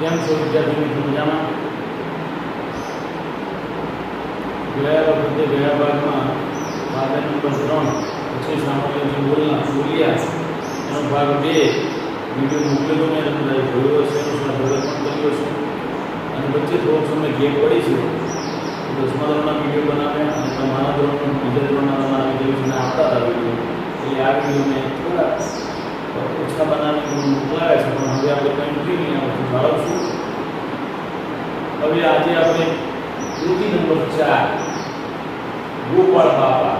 કેમ છો વિદ્યાર્થી મિત્રો? મજામાં? ગયા વખતે ગયા ભાગમાં ભાગ નંબર 3 પછી સામાન્ય જે બોલ્યા એનો ભાગ 2 વિડીયો મોકલેલો મેં તમને જોયો હશે, એનો ડેવલપ પણ કર્યો છે અને વચ્ચે થોડોક સમય ગેપ પડી છે. 10મા ધોરણના વિડીયો બનાવ્યા અને તમારા ધોરણનો બીજા ધોરણના તમારા વિડીયો આપતા હતા વિડીયો, એટલે આ વિડીયો મેં થોડા ઓછા બનાવીને મોકલાવ્યા છે, પણ હવે આપણે કન્ટિન્યુ આવતું જાળવશું. હવે આજે આપણે કૃતિ નંબર 4 ગોપાળ બાપા,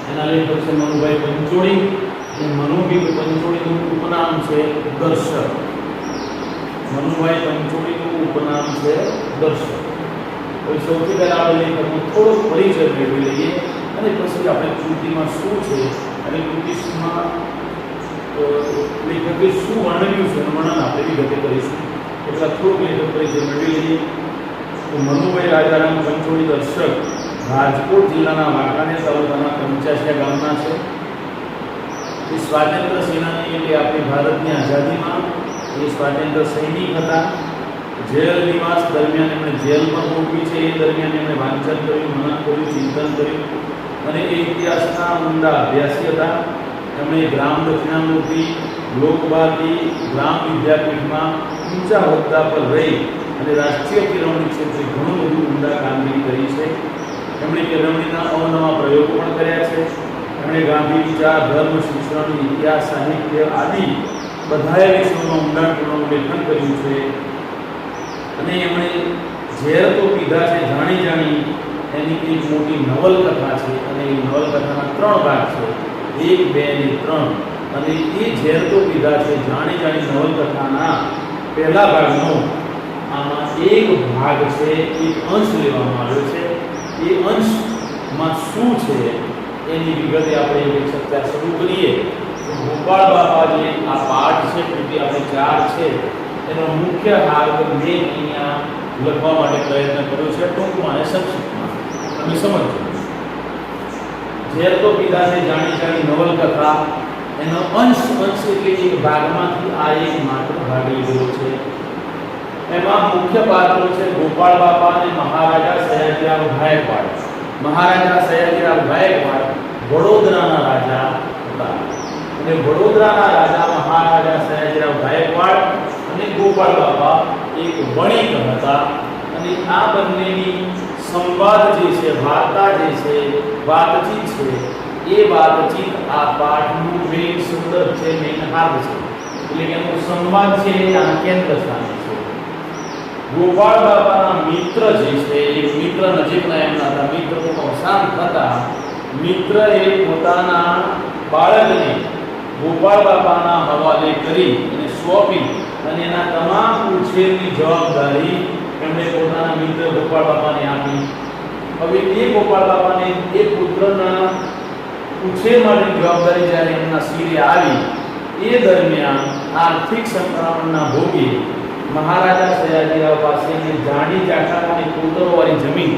એના લેખક છે મનુભાઈ પંચોળી અને મનુભાઈ પંચોળીનું ઉપનામ છે દર્શક. મનુભાઈ પંચોળીનું ઉપનામ છે દર્શક. હવે સૌથી પહેલા આપણે લેખકનો થોડો પરિચય મેળવી લઈએ અને પછી આપણે કૃતિમાં શું છે અને કૃતિમાં લેખકે શું વર્ણવ્યું છે એનું વર્ણન આપણે વિગતે કરીશું. એટલે થોડુંક લેખક પરિચય મેળવી લઈએ. તો મનુભાઈ રાજારામ પંચોળી દર્શક રાજકોટ જિલ્લાના વાંકાનેર તાલુકાના પંચાસિયા ગામના છે. એ સ્વાતંત્ર્ય સેનાની એટલે આપણી ભારતની આઝાદીમાં એ સ્વાતંત્ર્ય સૈનિક હતા. જેલ નિવાસ દરમિયાન એમણે જેલ પણ ભોગવી છે. એ દરમિયાન એમણે વાંચન કર્યું, મનન કર્યું, ચિંતન કર્યું અને એ ઇતિહાસના ઊંડા અભ્યાસી હતા. એમણે ગ્રામ દક્ષિણામૂર્તિ, લોકભારતી, ગ્રામ વિદ્યાપીઠમાં ઊંચા હોદ્દા પર રહી અને રાષ્ટ્રીય કેળવણી ક્ષેત્રે ઘણું બધું ઊંડા કામગીરી કરી છે. એમણે કેળવણીના અવનવા પ્રયોગો પણ કર્યા છે. એમણે ગાંધી વિચાર, ધર્મ, શિક્ષણ, ઇતિહાસ, સાહિત્ય આદિ બધા વિષયોમાં ઊંડાણપૂર્વક લેખન કર્યું છે. અને એમણે ઝેર તો પીધા છે જાણી જાણી એની એક મોટી નવલકથા છે અને એ નવલકથાના 3 ભાગ છે, 1, 2 અને 3. અને એ ઝેર તો પીધા છે જાણી જાણી નવલકથાના પહેલા ભાગનો આમાં એક ભાગ છે, એક અંશ લેવામાં આવ્યો છે. એ અંશમાં શું છે એની વિગતે આપણે એક ચર્ચા શરૂ કરીએ. ગોપાળ બાપા જે આ પાઠ છે કૃતિ આપણે 4 છે એનો મુખ્ય ભાગ મેં અહીંયા લખવા માટે પ્રયત્ન કર્યો છે, ટૂંકમાં અને સંક્ષિપ્તમાં તમે સમજો. ઝેર તો પીધા છે જાણી જાણી નવલકથા એનો અંશ એટલે એક ભાગમાંથી આ એક માત્ર ભાગ લીધેલો છે. એમાં મુખ્ય પાત્રો છે ગોપાળ બાપા અને મહારાજા સયાજીરાવ ગાયકવાડ. મહારાજા સયાજીરાવ ગાયકવાડ વડોદરાના રાજા હતા અને વડોદરાના રાજા મહારાજા સયાજીરાવ ગાયકવાડ અને ગોપાળ બાપા એક વણિક હતા. અને આ બંનેની સંવાદ જે છે, વાર્તા જે છે, વાતચીત છે, એ વાતચીત આ પાઠનું મેઇન સંદર્ભ છે, મેઇન હાથ છે. એટલે કે એનો સંવાદ છે એ આ કેન્દ્ર સ્થાને છે. ગોપાળ બાપાના મિત્ર જે છે એ મિત્ર નજીકના એમના હતા. મિત્રનું અવસાન થતા મિત્રએ પોતાના બાળકને ગોપાળ બાપાના હવાલે કરી અને સોંપી અને એના તમામ ઉછેરની જવાબદારી એમણે પોતાના મિત્ર ગોપાળ બાપાને આપી. હવે એ ગોપાળ બાપાને એ પુત્રના ઉછેર માટેની જવાબદારી જ્યારે એમના શિરે આવી એ દરમિયાન આર્થિક સંકળામણના ભોગે મહારાજા સયાજીરાવ પાસેની જાડી જાટાની કોતરોવાળી જમીન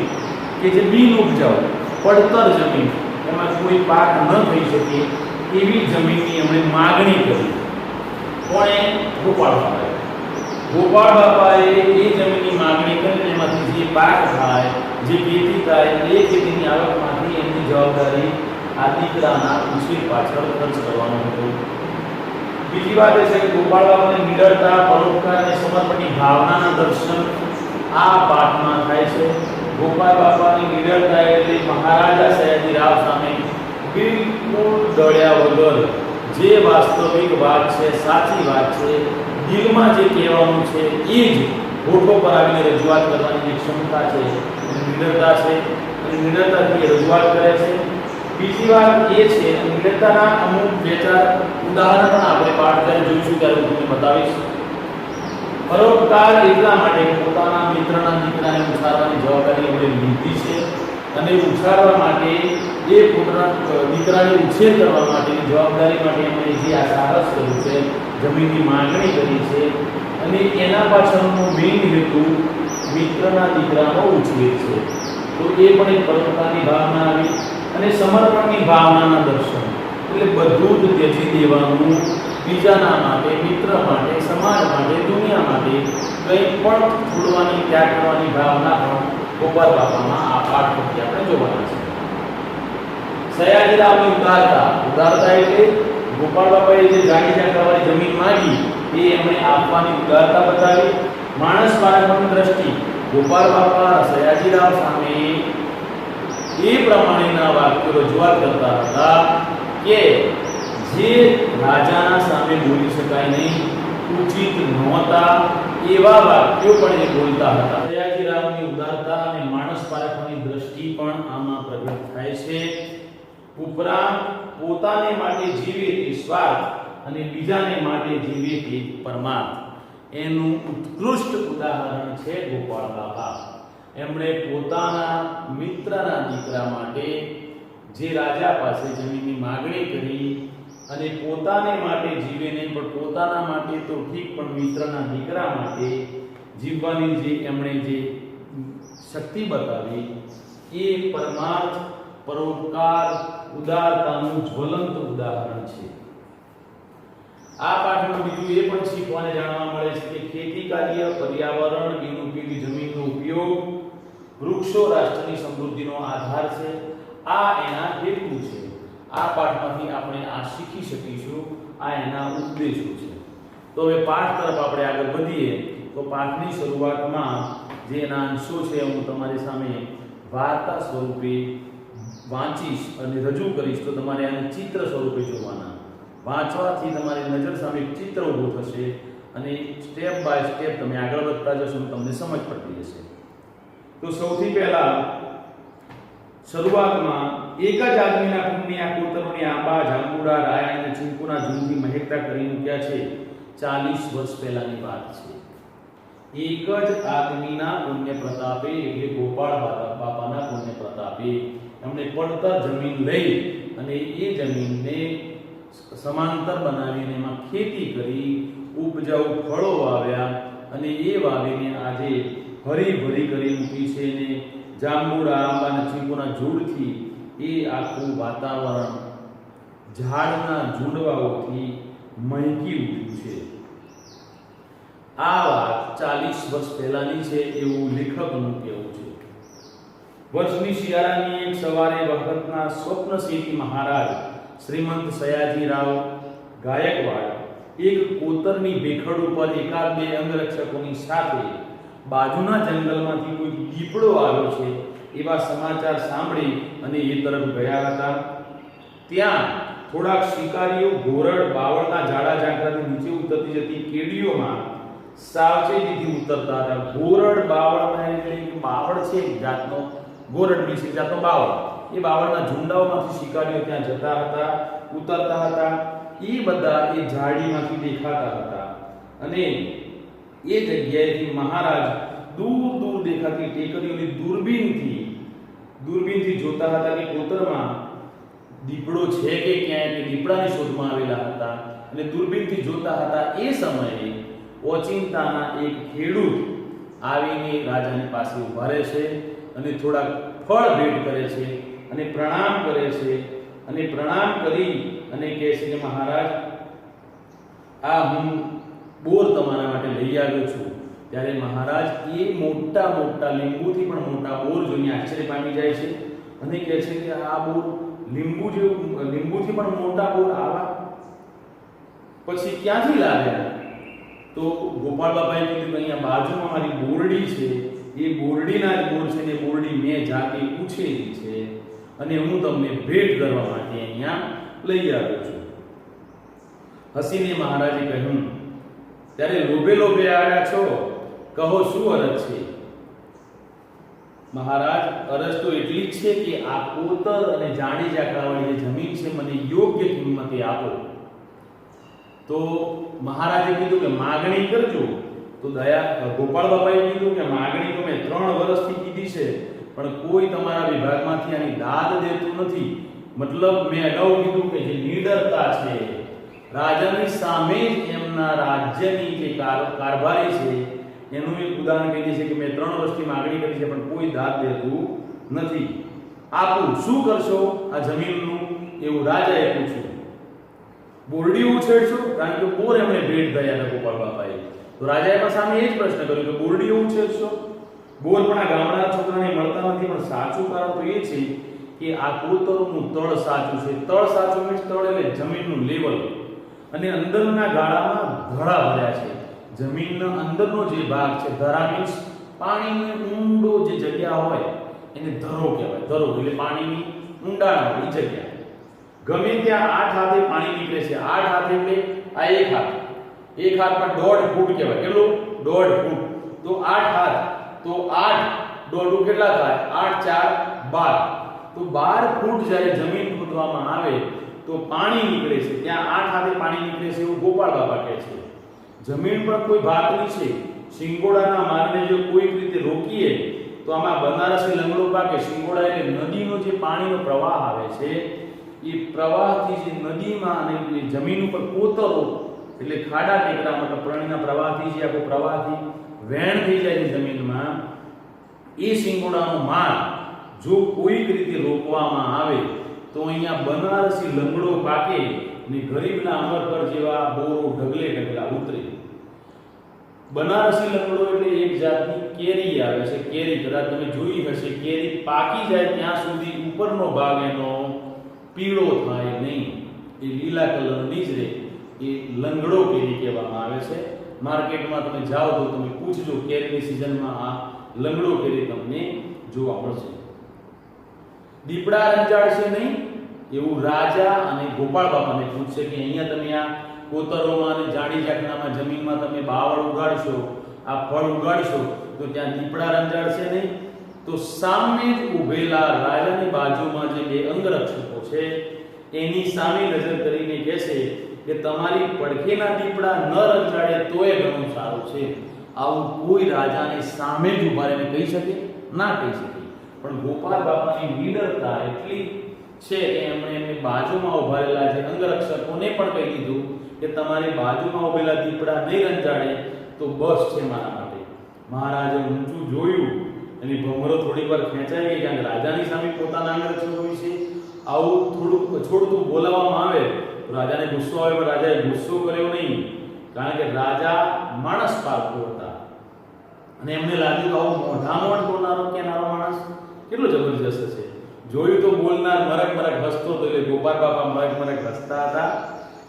કે જે બિન ઉપજાઉ પડતર જમીન, એમાં કોઈ પાક ન થઈ શકે એવી જમીનની એમણે માગણી કરી. કોણે? ગોપાળ બાપાએ. ગોપાળ બાપાએ એ જમીનની માગણી કરીને એમાંથી જે પાક થાય, જે ખેતી થાય એ ખેતીની આવકમાંથી એમની જવાબદારી આ દીકરાના ઉછેર પાછળ ખર્ચ કરવાનો હતો. બીજી વાત એ છે કે ગોપાળ બાપાની નિડરતા, પરોપકાર અને સમર્પણની ભાવનાના દર્શન આ પાઠમાં થાય છે. ગોપાળ બાપાની નિડરતા એટલે મહારાજા સયાજીરાવ સામે બિલકુલ ડળ્યા વગર જે વાસ્તવિક વાત છે, સાચી વાત છે, દિલમાં જે કહેવાનું છે એ જ હોઠો પર આવીને રજૂઆત કરવાની જે ક્ષમતા છે એ નિડરતા છે અને નિડરતાથી રજૂઆત કરે છે. બીજી વાત એ છે નિડરતાના અમુક 2-4 ઉદાહરણ પણ આપણે પાઠ કરી જોઈશું ત્યારે હું તમને બતાવીશ. પરોપકાર એટલા માટે પોતાના મિત્રના દીકરાને ઉછાળવાની જવાબદારી એમણે લીધી છે અને ઉછાળવા માટે એ પોતાના દીકરાને ઉછેર કરવા માટેની જવાબદારી માટે એમણે જે આ સાહસ કર્યું છે, જમીનની માંગણી કરી છે અને એના પાછળનો મેઇન હેતુ મિત્રના દીકરાનો ઉછેર છે. તો એ પણ એક પરોપકારની ભાવના આવી અને સમર્પણની ભાવનાના દર્શન. એટલે બધું જ ત્યજી દેવાનું, બીજાના માટે, મિત્ર માટે, સમાજ માટે, દુનિયા માટે કંઈ પણ છોડવાની, ત્યાગ કરવાની ભાવના પણ ગોપાલ બાપામાં આ પાઠ પરથી આપણે જોવાના છે. સયાજીરાવની ઉદારતા એટલે ગોપાલ બાપાએ જે જાગીજા કરવાની જમીન માંગી એ એમણે આપવાની ઉદારતા બતાવી. માણસ બાળકની દ્રષ્ટિ ગોપાલ બાપા સયાજીરાવ સામે એ પ્રમાણેના વાક્યો રજૂઆત કરતા હતા કે જે રાજાના સામે બોલી શકાય નહીં, ઉચિત નહોતા એવા વાક્યો પણ એ બોલતા હતા. સયાજીરાવની ઉદારતા અને માણસ પારખવાની દ્રષ્ટિ પણ આમાં પ્રગટ થાય છે. ઉપરાંત પોતાને માટે જીવે તે સ્વાર્થ અને બીજાને માટે જીવે તે પરમાર્થ એનું ઉત્કૃષ્ટ ઉદાહરણ છે ગોપાળ બાપા. એમણે પોતાના મિત્રના દીકરા માટે જે રાજા પાસે જમીનની માગણી કરી અને પોતાને માટે જીવે નહીં પણ પોતાના માટે તો ઠીક પણ મિત્રના દીકરા માટે જીવવાની જે એમણે જે શક્તિ બતાવી એ પરમાર્થ, પરોપકાર, ઉદારતાનું જ્વલંત ઉદાહરણ છે. આ પાઠમાં બીજું એ પણ શીખવાને જાણવા મળે છે કે ખેતી કાર્ય, પર્યાવરણ, બિનઉપયોગી જમીનનો ઉપયોગ, વૃક્ષો રાષ્ટ્રની સમૃદ્ધિનો આધાર છે. આ એના હેતુ છે. આ પાઠમાંથી આપણે આ શીખી શકીશું. આ એના ઉદ્દેશો છે. તો હવે પાઠ તરફ આપણે આગળ વધીએ તો પાઠની શરૂઆતમાં જે એના અંશો છે હું તમારી સામે વાર્તા સ્વરૂપે વાંચીશ અને રજૂ કરીશ તો તમારે આને ચિત્ર સ્વરૂપે જોવાના. વાંચવાથી તમારી નજર સામે ચિત્ર ઊભું થશે અને સ્ટેપ બાય સ્ટેપ તમે આગળ વધતા જશો અને તમને સમજ પડતી જશે. તો સૌથી પહેલા શરૂઆતમાં એક જ આદમીના કુંડની આ કોતરોની આંબા, જાંબુડા, રાયણ અને ચીકુના ઝૂંડથી મહેકતા કરી મૂક્યા છે. 40 વર્ષ પહેલાની વાત છે. એક જ આદમીના પુણ્ય પ્રતાપે એટલે ગોપાળ બાપાના પુણ્ય પ્રતાપે એમણે પડતર જમીન લઈ અને એ જમીનને સમાંતર બનાવીને એમાં ખેતી કરી, ઉપજાઉ ફળો વાવ્યા અને એ વાવીને આજે હરીભરી કરી મૂકી છે. ને જાંબુડા, આંબા અને ચીકુના ઝૂડથી એ આખું વાતાવરણ ઝાડના ઝૂંડવાઓથી મહેકી ઉઠ્યું છે. આ વાત 40 વર્ષ પહેલાની છે એવું લેખકનું કહેવું છે. વર્ષની શિયાળાની એક સવારે વખતના સ્વપ્નસિંહ મહારાજ શ્રીમંત સયાજીરાવ ગાયકવાડ એક કોતરની ભેખડ ઉપર એકાદ બે અંગરક્ષકોની સાથે બાજુના જંગલમાંથી કોઈ દીપડો આવ્યો છે એવા સમાચાર સાંભળી અને એ તરફ ગયા હતા. ત્યાં થોડાક શિકારીઓ ઘોરડ, બાવળના ઝાડા ઝાંખરાથી નીચે ઉતરતી જતી કેડીઓમાં સાવચેતીથી ઉતરતા હતા. ઘોરડ, બાવળના એટલે બાવળ છે એક જાતનો, ઘોરડ મીન્સ એક જાતનો બાવળ. એ બાવળના ઝુંડાઓમાંથી શિકારીઓ ત્યાં જતા હતા, ઉતરતા હતા. એ બધા એ ઝાડીમાંથી દેખાતા હતા અને એ જગ્યાએથી મહારાજ દૂર દૂર દેખાતી ટેકરીઓની દૂરબીનથી જોતા હતા કે કોતરમાં દીપડો છે કે ક્યાં, એટલે દીપડાની શોધમાં આવેલા હતા અને દૂરબીનથી જોતા હતા. એ સમયે ઓચિંતાના એક ખેડૂત આવીને રાજાની પાસે ઊભા રહે છે અને થોડાક ફળ ભેટ કરે છે અને પ્રણામ કરે છે અને પ્રણામ કરી અને કહે છે કે મહારાજ, આ હું બોર તમારા માટે લઈ આવ્યો છું. ત્યારે મહારાજ એ મોટા મોટા લીંબુથી પણ મોટા બોર જોઈને આશ્ચર્ય પામી જાય છે અને કહે છે કે આ બોર લીંબુથી પણ મોટા બોર આવા પછી ક્યાંથી લાવ્યા? તો ગોપાળ બાપાએ કીધું કે અહીંયા બાજુમાં મારી બોરડી છે, એ બોરડીના જ બોર છે ને બોરડી મેં જાતે ઉછેરી છે અને હું તમને ભેટ કરવા માટે અહીંયા લઈ આવ્યો છું. હસીને મહારાજે કહ્યું, ત્યારે લોભે લોભે આવ્યા છો, કહો શું અરજ છે? મહારાજ, અરજ તો એટલી જ છે કે આ કોતર અને જાડી ઝાકરાવાળી જે જમીન છે મને યોગ્ય કિંમતે આપો. તો મહારાજે કીધું કે માગણી કરજો. તો ગોપાળ બાપાએ કીધું કે માગણી તો મેં 3 વર્ષથી કીધી છે પણ કોઈ તમારા વિભાગમાંથી આની દાદ દેતું નથી. મતલબ મેં અગાઉ કીધું કે જે નિડરતા છે, રાજાની સામે જ એમના રાજ્યની જે કારભારી છે એનું એક ઉદાહરણ કહી દે છે કે મેં 3 વર્ષથી માગણી કરી છે પણ કોઈ દાદ દેતું નથી. આપું, શું કરશો આ જમીનનું? એવું રાજાએ પૂછ્યું. બોરડી ઉછેરશો, કારણ કે બોર એમણે ભેટ થયા હતા ગોપાળ બાપાએ. તો રાજાએ પણ સામે એ જ પ્રશ્ન કર્યો કે બોરડી ઉછેરશો. બોર પણ આ ગામડાના છોકરાને મળતા નથી, પણ સાચું કારણ તો એ છે કે આ કોતરનું તળ સાચું છે. તળ સાચું મીન્સ તળ એટલે જમીનનું લેવલ, અને અંદરના ગાળામાં ધડા ભર્યા છે. જમીનના અંદરનો જે ભાગ છે, ધરા મીન્સ પાણીનો ઊંડો જે જગ્યા હોય એને ધરો કહેવાય. ધરો એટલે પાણીની ઊંડાણવાળી જગ્યા. ગમે ત્યાં 8 હાથે પાણી નીકળે છે. 8 હાથ એટલે આ એક હાથ, એક હાથમાં 1.5 ફૂટ કહેવાય. કેટલું? 1.5 ફૂટ. તો 8 હાથ, તો 8 દોઢું કેટલા થાય? 8 4 12. તો 12 ફૂટ જ્યારે જમીન ખોદવામાં આવે તો પાણી નીકળે છે. ત્યાં 8 હાથે પાણી નીકળે છે એવું ગોપાળ બાપા કહે છે. જમીન પણ કોઈ ભાતની છે. શિંગોડાના માર્ગને જો કોઈક રીતે રોકીએ તો આમાં બનારસી લંગડો પાકે. શિંગોડા એટલે નદીનો જે પાણીનો પ્રવાહ આવે છે, એ પ્રવાહથી જે નદીમાં અને જમીન ઉપર કોતરો એટલે ખાડા ટેકરા મતલબ પાણીના પ્રવાહથી જે આખો પ્રવાહથી વહેણ થઈ જાય છે જમીનમાં, એ શિંગોડાનો માર્ગ જો કોઈક રીતે રોકવામાં આવે તો અહીંયા બનારસી લંગડો પાકે ને ગરીબના અમરકર જેવા બોરો ઢગલે ઢગલા ઉતરે. બનારસી લંગડો એટલે એક જાતની કેરી આવે છે. કેરી કદાચ તમે જોઈ હશે. કેરી પાકી જાય ત્યાં સુધી ઉપરનો ભાગ એનો પીળો થાય નહીં, એ લીલા કલરની જ રહે. એ લંગડો કેરી કહેવામાં આવે છે. માર્કેટમાં તમે જાઓ તો તમે પૂછજો, કેરીની સિઝનમાં આ લંગડો કેરી તમને જોવા મળશે. દીપડા રંજાડશે નહીં એવું રાજા અને ગોપાળ બાપાને પૂછશે કે અહીંયા તમે આ કોતરોમાં અને જાડી જાકડામાં જમીનમાં તમે બાવળ ઉગાડશો, આ ફળ ઉગાડશો, તો ત્યાં દીપડા રંજાડશે નહીં. તો સામે જ ઊભેલા રાજાની બાજુમાં જે બે અંગરક્ષકો છે એની સામે નજર કરીને કહેશે કે તમારી પડખેના દીપડા ન રંજાડે તોય ઘણું સારું છે. આવું કોઈ રાજાની સામે જ ઊભા રહીને કહી શકે? ના કહી શકે. પણ ગોપાળ બાપાની નીડરતા એટલી છે કે એમણે એમની બાજુમાં ઊભા રહેલા જે અંગરક્ષકોને પણ કહી દીધું કે તમારી બાજુમાં ઊભેલા દીપડા નહીં રંજાડે તો બસ છે મારા માટે. મહારાજે ઊંચું જોયું, એની ભમરો થોડીક વાર ખેંચાઈ ગઈ, કારણ કે રાજાની સામે પોતાના અંગરક્ષકો હોય છે. આવું થોડુંક છોડતું બોલાવવામાં આવે તો રાજાને ગુસ્સો આવે, પણ રાજાએ ગુસ્સો કર્યો નહીં, કારણ કે રાજા માણસ પારખો હતા. અને એમને લાગ્યું કે આવું મોઢામણ બોલનારો કેનારો માણસ કેટલો જબરજસ્ત છે. જોયું તો બોલનાર મરક મરક હસતો હતો, એટલે ગોપાળ બાપા મરક મરક હસતા હતા.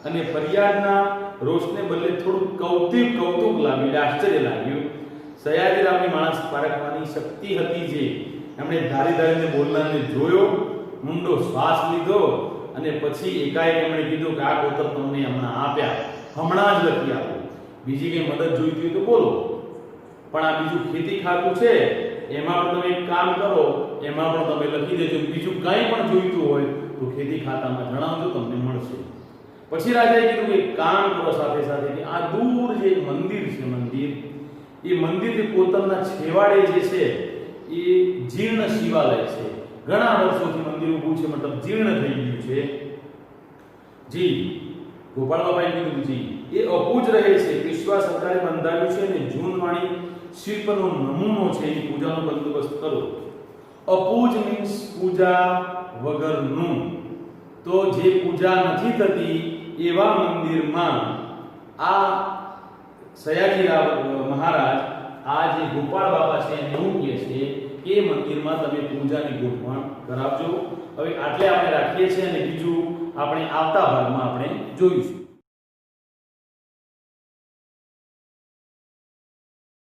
અને ફરિયાદના રોષને બદલે થોડું કૌતુક લાગ્યું, આશ્ચર્ય લાગ્યું. સયાજીરાવની માણસ પારખવાની શક્તિ હતી જે એમણે ધારીને બોલનારને જોયો, ઊંડો શ્વાસ લીધો અને પછી એકાએક એમણે કીધું કે આ કોતર તમને હમણાં આપ્યા, હમણાં જ લખી આપો. બીજી કઈ મદદ જોઈતી હોય તો બોલો, પણ આ બીજું ખેતી ખાતું છે એમાં પણ તમે એક કામ કરો, એમાં પણ તમે લખી દેજો. બીજું કંઈ પણ જોઈતું હોય તો ખેતી ખાતામાં જણાવજો, તમને મળશે. પછી રાજાએ કીધું કે એક કામ કરો સાથે સાથે કે આ દૂર જે મંદિર છે, એ મંદિરથી કોતરના છેવાડે જે છે એ જીર્ણ શિવાલય છે. ઘણા વર્ષોથી મંદિર ઊભું છે, મતલબ જીર્ણ થઈ ગયું છે. જી ગોપાળ બાબાએ કીધું જી એ અપૂજ રહે છે. વિશ્વા સરકારે બંધાવ્યું છે અને જૂનવાણી શિલ્પનો નમૂનો છે, એની પૂજાનો બંદોબસ્ત કરો. અપૂજ મીન્સ પૂજા વગરનું. તો જે પૂજા નથી થતી એવા મંદિરમાં આ સયાજીરાવ મહારાજ આ જે ગોપાળ બાપા છે એને એવું કહે છે કે મંદિરમાં તમે પૂજાની ગોઠવણ કરાવજો. હવે આટલે આપણે રાખીએ છીએ અને બીજું આપણે આવતા ભાગમાં આપણે જોઈશું.